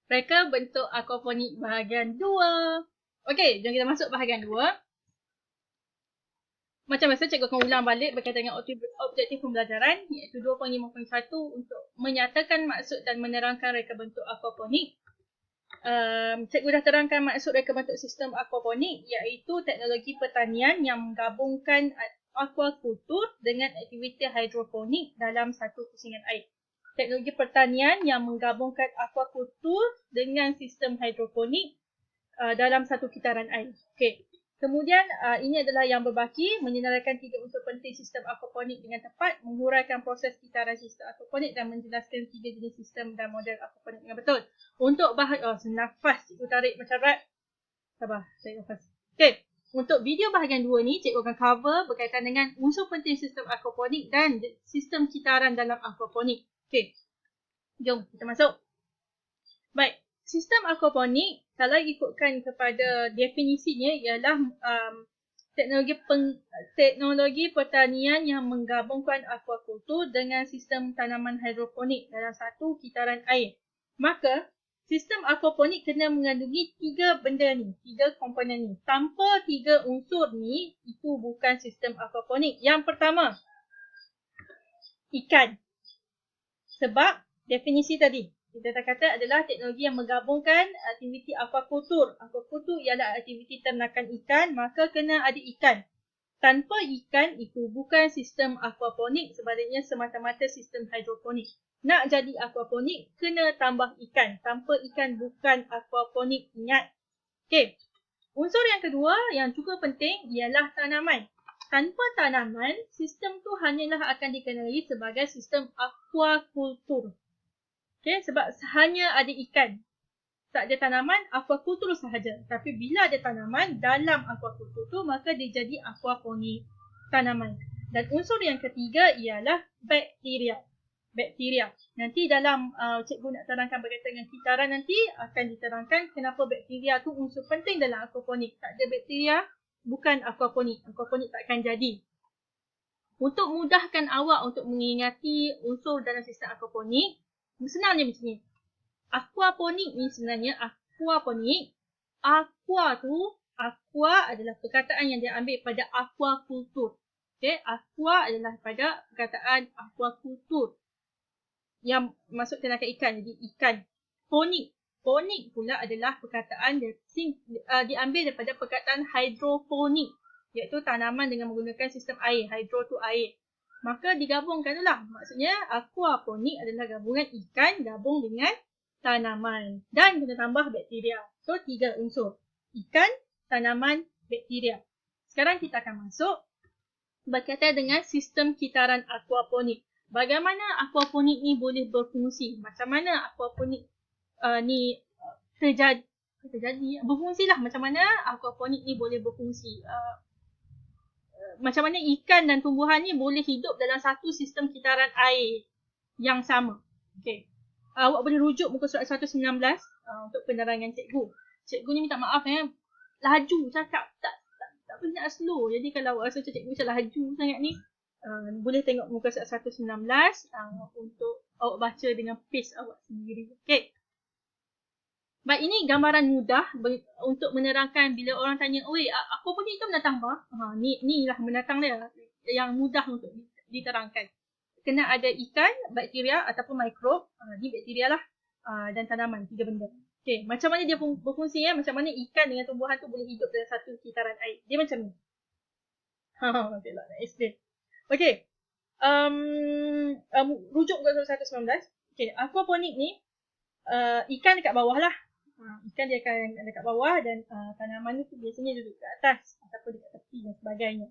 Reka bentuk aquaponik bahagian 2. Okey, jom kita masuk bahagian 2. Macam biasa, cikgu akan ulang balik berkaitan dengan objektif pembelajaran iaitu 2.5.1 untuk menyatakan maksud dan menerangkan reka bentuk aquaponik. Cikgu dah terangkan maksud reka bentuk sistem aquaponik iaitu teknologi pertanian yang menggabungkan aquakultur dengan aktiviti hidroponik dalam satu pusingan air. Teknologi pertanian yang menggabungkan aquakultur dengan sistem hidroponik dalam satu kitaran air. Okey. Kemudian ini adalah yang berbaki, menyenaraikan 3 unsur penting sistem aquaponik dengan tepat, menghuraikan proses kitaran sistem aquaponik dan menjelaskan 3 jenis sistem dan model aquaponik dengan betul. Untuk senafas cikgu tarik macam rat. Sabar, tarik nafas. Okey. Untuk video bahagian 2 ni, cikgu akan cover berkaitan dengan unsur penting sistem aquaponik dan sistem kitaran dalam aquaponik. Okey. Jom kita masuk. Baik. Sistem aquaponik, kalau ikutkan kepada definisinya, ialah teknologi pertanian yang menggabungkan aquakultur dengan sistem tanaman hidroponik dalam satu kitaran air. Maka, sistem aquaponik kena mengandungi 3 benda ni, 3 komponen ni. Tanpa 3 unsur ni, itu bukan sistem aquaponik. Yang pertama, ikan. Sebab definisi tadi, kita kata adalah teknologi yang menggabungkan aktiviti aquakultur. Aquakultur ialah aktiviti ternakan ikan, maka kena ada ikan. Tanpa ikan, itu bukan sistem aquaponik, sebaliknya semata-mata sistem hidroponik. Nak jadi aquaponik, kena tambah ikan. Tanpa ikan, bukan aquaponik. Ingat. Okey. Unsur yang kedua yang juga penting ialah tanaman. Tanpa tanaman, sistem tu hanyalah akan dikenali sebagai sistem aquakultur. Okay, sebab hanya ada ikan. Tak ada tanaman, aquakultur sahaja. Tapi bila ada tanaman dalam aquakultur tu, maka dia jadi aquaponik tanaman. Dan unsur yang ketiga ialah bakteria. Bakteria. Nanti dalam cikgu nak terangkan berkaitan dengan kitaran nanti, akan diterangkan kenapa bakteria tu unsur penting dalam aquaponik. Tak ada bakteria, bukan aquaponik. Aquaponik takkan jadi. Untuk mudahkan awak untuk mengingati unsur dalam sistem aquaponik, senangnya macam ni. Aquaponik ni sebenarnya, aquaponik, aqua adalah perkataan yang diambil pada aquakultur. Okay, aqua adalah pada perkataan aquakultur yang masuk ternakan ikan, jadi ikan. Ponik pula adalah perkataan diambil daripada perkataan hidroponik, iaitu tanaman dengan menggunakan sistem air. Hydro tu air. Maka digabungkan itulah. Maksudnya aquaponik adalah gabungan ikan gabung dengan tanaman. Dan kena tambah bakteria. So 3 unsur. Ikan, tanaman, bakteria. Sekarang kita akan masuk berkaitan dengan sistem kitaran aquaponik. Bagaimana aquaponik ni boleh berfungsi? Macam mana aquaponik ni terjadi? Berfungsilah. Macam mana aquaponik ni boleh berfungsi? Macam mana ikan dan tumbuhan ni boleh hidup dalam satu sistem kitaran air yang sama. Okey. Awak boleh rujuk muka surat 119 untuk penerangan cikgu. Cikgu ni minta maaf laju cakap, tak boleh nak slow. Jadi kalau awak rasa cikgu macam laju sangat ni, boleh tengok muka surat 119 untuk awak baca dengan pace awak sendiri. Okey. Baik, ini gambaran mudah untuk menerangkan bila orang tanya, "Oi, aquaponik tu menatang apa?" Ni lah menatang dia yang mudah untuk diterangkan. Kena ada ikan, bakteria ataupun mikrob, ni bakteria lah, dan tanaman, 3 benda. Okey, macam mana dia berfungsi macam mana ikan dengan tumbuhan tu boleh hidup dalam satu kitaran air. Dia macam ni. Okeylah, nak explain. Okey. Rujuk ke 119. Okey, aquaponik ni ikan dekat bawah lah. Ikan dia akan dekat bawah dan tanaman tu biasanya duduk kat atas ataupun dekat tepi dan sebagainya.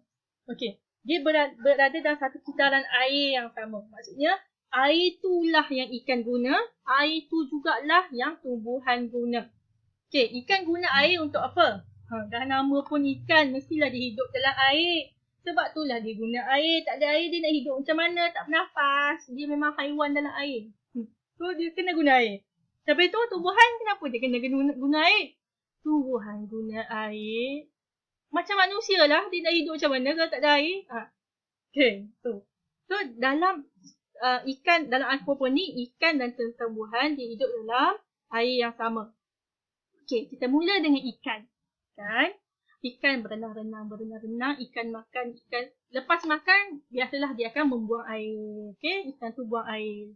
Okey. Dia berada dalam satu kitaran air yang sama. Maksudnya, air itulah yang ikan guna, air tu jugalah yang tumbuhan guna. Okey, ikan guna air untuk apa? Dah nama pun ikan, mestilah dia hidup dalam air. Sebab itulah dia guna air. Tak ada air, dia nak hidup macam mana? Tak bernafas. Dia memang haiwan dalam air. So, dia kena guna air. Sampai tu, tumbuhan kenapa dia kena guna air? Tumbuhan guna air. Macam manusia lah, dia nak hidup macam mana kalau tak ada air? Okay, so dalam ikan, dalam aquaponik, ikan dan tumbuhan dia hidup dalam air yang sama. Okey, kita mula dengan ikan. Ikan berenang-renang, ikan makan, ikan lepas makan, biasalah dia akan membuang air. Okey, ikan tu buang air.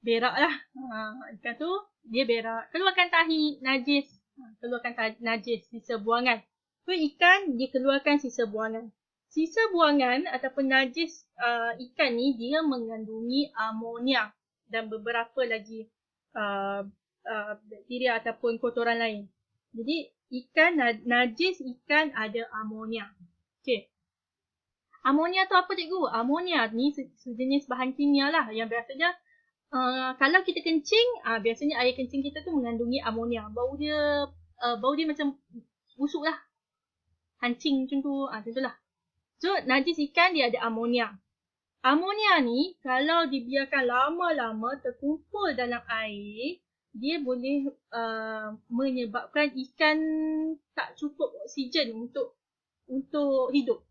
Berak lah. Ikan tu, dia berak. Keluarkan tahi najis. Keluarkan tahi najis, sisa buangan. So, ikan, dia keluarkan sisa buangan. Sisa buangan ataupun najis ikan ni, dia mengandungi amonia dan beberapa lagi bakteria ataupun kotoran lain. Jadi, najis ikan ada amonia. Okey. Amonia tu apa cikgu? Amonia ni sejenis bahan kimia lah yang biasanya kalau kita kencing, biasanya air kencing kita tu mengandungi amonia. Bau dia macam busuk lah. Hancing macam tu. Macam tu lah. So, najis ikan dia ada amonia. Amonia ni kalau dibiarkan lama-lama terkumpul dalam air, dia boleh menyebabkan ikan tak cukup oksigen untuk hidup.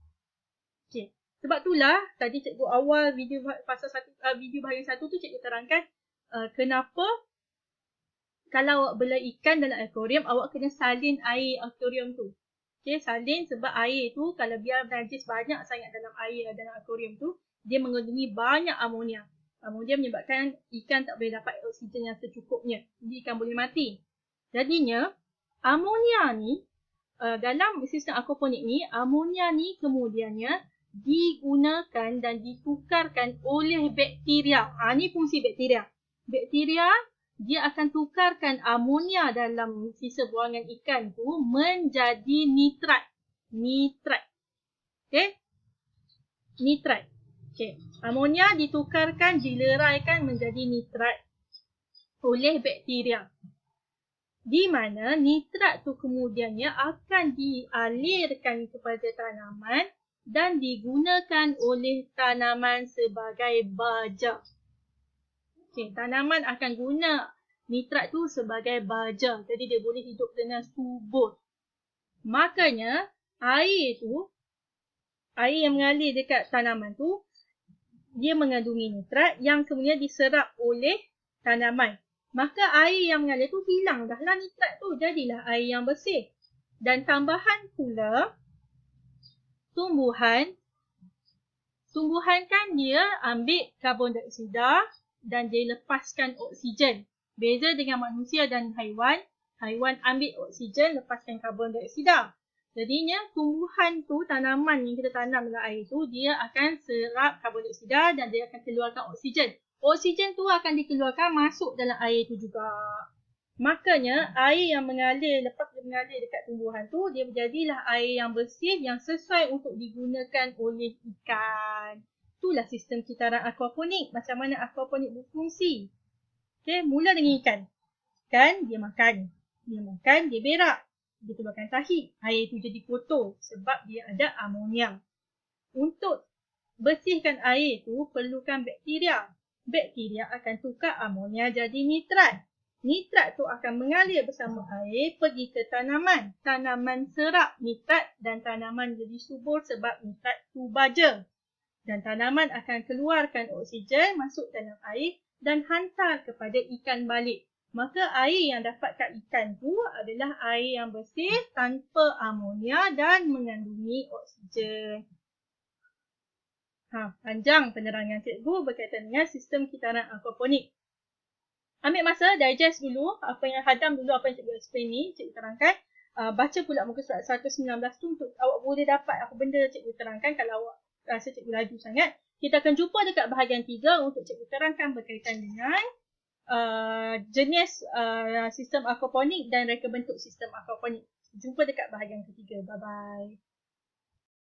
Okay. Sebab itulah tadi cikgu awal video bahagian 1 tu cikgu terangkan kenapa kalau awak bela ikan dalam akuarium, awak kena salin air akuarium tu. Okay, salin sebab air tu kalau biar najis banyak sangat dalam air dalam akuarium tu, dia mengandungi banyak amonia. Amonia menyebabkan ikan tak boleh dapat oksigen yang secukupnya. Jadi ikan boleh mati. Jadinya, amonia ni, dalam sistem aquaponik ni, amonia ni kemudiannya digunakan dan ditukarkan oleh bakteria. Ni fungsi bakteria. Bakteria, dia akan tukarkan amonia dalam sisa buangan ikan tu menjadi nitrat. Okay? Nitrat. Okay. Amonia ditukarkan, dileraikan menjadi nitrat oleh bakteria. Di mana nitrat tu kemudiannya akan dialirkan kepada tanaman dan digunakan oleh tanaman sebagai baja. Okay, tanaman akan guna nitrat tu sebagai baja. Jadi dia boleh hidup dengan subur. Makanya air yang mengalir dekat tanaman tu, dia mengandungi nitrat yang kemudian diserap oleh tanaman. Maka air yang mengalir tu hilang dah lah nitrat tu. Jadilah air yang bersih. Dan tambahan pula, tumbuhan kan dia ambil karbon dioksida dan dia lepaskan oksigen. Beza dengan manusia dan haiwan. Haiwan ambil oksigen, lepaskan karbon dioksida. Jadinya tumbuhan tu, tanaman yang kita tanam dalam air tu, dia akan serap karbon dioksida dan dia akan keluarkan oksigen. Oksigen tu akan dikeluarkan masuk dalam air tu juga. Makanya air yang mengalir, lepas dia mengalir dekat tumbuhan tu, dia menjadilah air yang bersih yang sesuai untuk digunakan oleh ikan. Itulah sistem kitaran aquaponik. Macam mana aquaponik berfungsi. Okay, mula dengan ikan. Ikan, dia makan. Dia berak. Dia keluarkan tahi. Air itu jadi kotor sebab dia ada amonia. Untuk bersihkan air itu perlukan bakteria. Bakteria akan tukar amonia jadi nitrat. Nitrat tu akan mengalir bersama air pergi ke tanaman. Tanaman serap nitrat dan tanaman jadi subur sebab nitrat tu baja. Dan tanaman akan keluarkan oksigen masuk dalam air dan hantar kepada ikan balik. Maka air yang dapatkan ikan tu adalah air yang bersih tanpa amonia dan mengandungi oksigen. Panjang penerangan cikgu berkaitan dengan sistem kitaran aquaponik. Ambil masa, digest dulu apa yang hadam dulu apa yang cikgu explain ni, cikgu terangkan. Baca pula muka surat 119 tu untuk awak boleh dapat apa benda cikgu terangkan kalau awak rasa cikgu laju sangat. Kita akan jumpa dekat bahagian 3 untuk cikgu terangkan berkaitan dengan jenis sistem aquaponik dan reka bentuk sistem aquaponik. Jumpa dekat bahagian ketiga. Bye-bye.